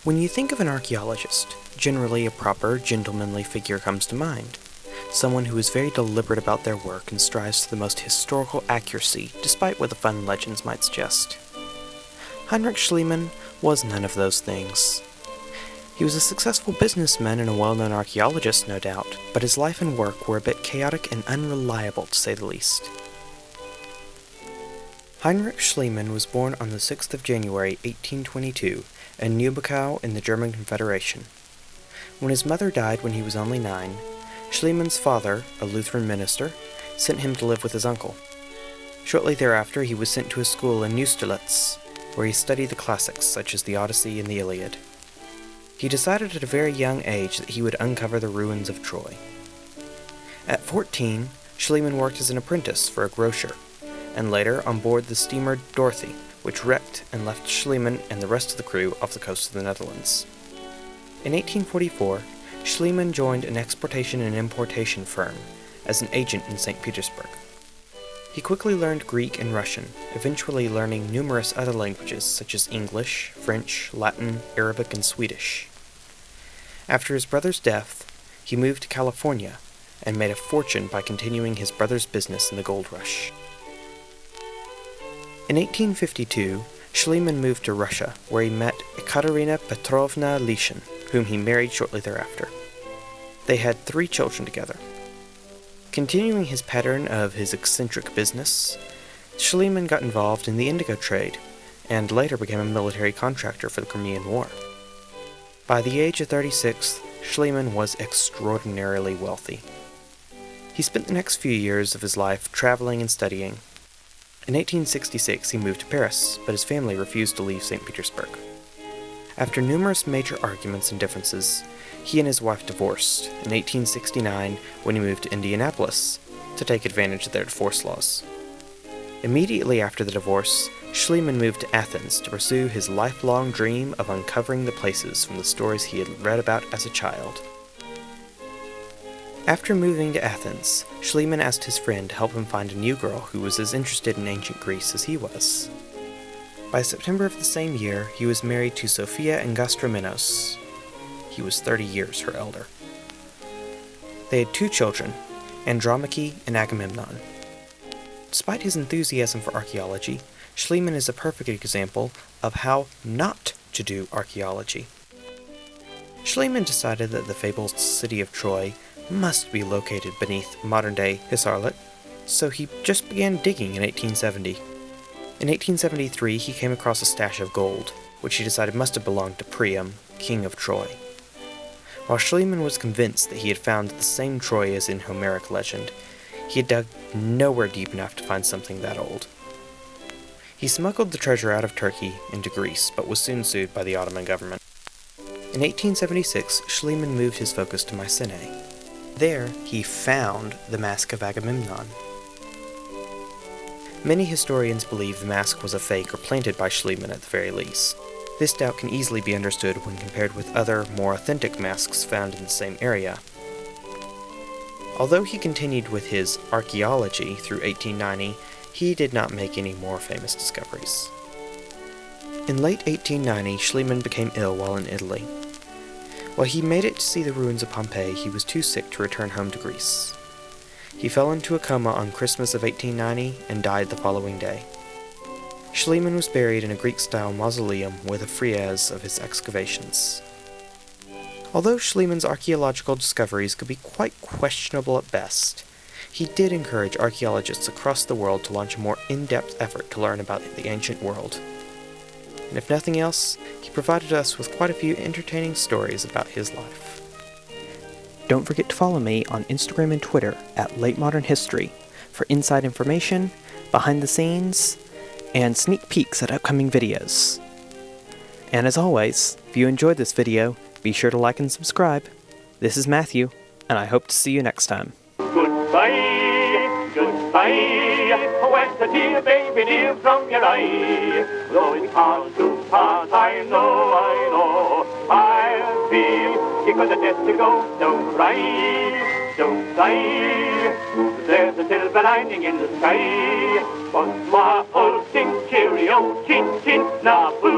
When you think of an archaeologist, generally a proper, gentlemanly figure comes to mind. Someone who is very deliberate about their work and strives to the most historical accuracy, despite what the fun legends might suggest. Heinrich Schliemann was none of those things. He was a successful businessman and a well-known archaeologist, no doubt, but his life and work were a bit chaotic and unreliable, to say the least. Heinrich Schliemann was born on the 6th of January, 1822, in Neubukau in the German Confederation. When his mother died when he was only 9, Schliemann's father, a Lutheran minister, sent him to live with his uncle. Shortly thereafter, he was sent to a school in Neusterlitz, where he studied the classics such as the Odyssey and the Iliad. He decided at a very young age that he would uncover the ruins of Troy. At 14, Schliemann worked as an apprentice for a grocer, and later on board the steamer Dorothy, which wrecked and left Schliemann and the rest of the crew off the coast of the Netherlands. In 1844, Schliemann joined an exportation and importation firm as an agent in St. Petersburg. He quickly learned Greek and Russian, eventually learning numerous other languages such as English, French, Latin, Arabic, and Swedish. After his brother's death, he moved to California and made a fortune by continuing his brother's business in the gold rush. In 1852, Schliemann moved to Russia, where he met Ekaterina Petrovna Lishin, whom he married shortly thereafter. They had 3 children together. Continuing his pattern of his eccentric business, Schliemann got involved in the indigo trade, and later became a military contractor for the Crimean War. By the age of 36, Schliemann was extraordinarily wealthy. He spent the next few years of his life traveling and studying. In 1866, he moved to Paris, but his family refused to leave St. Petersburg. After numerous major arguments and differences, he and his wife divorced in 1869 when he moved to Indianapolis to take advantage of their divorce laws. Immediately after the divorce, Schliemann moved to Athens to pursue his lifelong dream of uncovering the places from the stories he had read about as a child. After moving to Athens, Schliemann asked his friend to help him find a new girl who was as interested in ancient Greece as he was. By September of the same year, he was married to Sophia Angastromenos. He was 30 years her elder. They had 2 children, Andromache and Agamemnon. Despite his enthusiasm for archaeology, Schliemann is a perfect example of how not to do archaeology. Schliemann decided that the fabled city of Troy must be located beneath modern-day Hisarlik, so he just began digging in 1870. In 1873, he came across a stash of gold, which he decided must have belonged to Priam, king of Troy. While Schliemann was convinced that he had found the same Troy as in Homeric legend, he had dug nowhere deep enough to find something that old. He smuggled the treasure out of Turkey into Greece, but was soon sued by the Ottoman government. In 1876, Schliemann moved his focus to Mycenae. There, he found the Mask of Agamemnon. Many historians believe the mask was a fake or planted by Schliemann at the very least. This doubt can easily be understood when compared with other, more authentic masks found in the same area. Although he continued with his archaeology through 1890, he did not make any more famous discoveries. In late 1890, Schliemann became ill while in Italy. While he made it to see the ruins of Pompeii, he was too sick to return home to Greece. He fell into a coma on Christmas of 1890 and died the following day. Schliemann was buried in a Greek-style mausoleum with a frieze of his excavations. Although Schliemann's archaeological discoveries could be quite questionable at best, he did encourage archaeologists across the world to launch a more in-depth effort to learn about the ancient world. And if nothing else, he provided us with quite a few entertaining stories about his life. Don't forget to follow me on Instagram and Twitter at Late Modern History for inside information, behind the scenes, and sneak peeks at upcoming videos. And as always, if you enjoyed this video, be sure to like and subscribe. This is Matthew, and I hope to see you next time. Goodbye, goodbye, where's the dear baby dear from your eye? Though it's hard to part, I know, I'll feel because the death to go, don't cry, don't die. There's a silver silver lining in the sky. Bonsoir, all things cheerio, chin chin, na boo.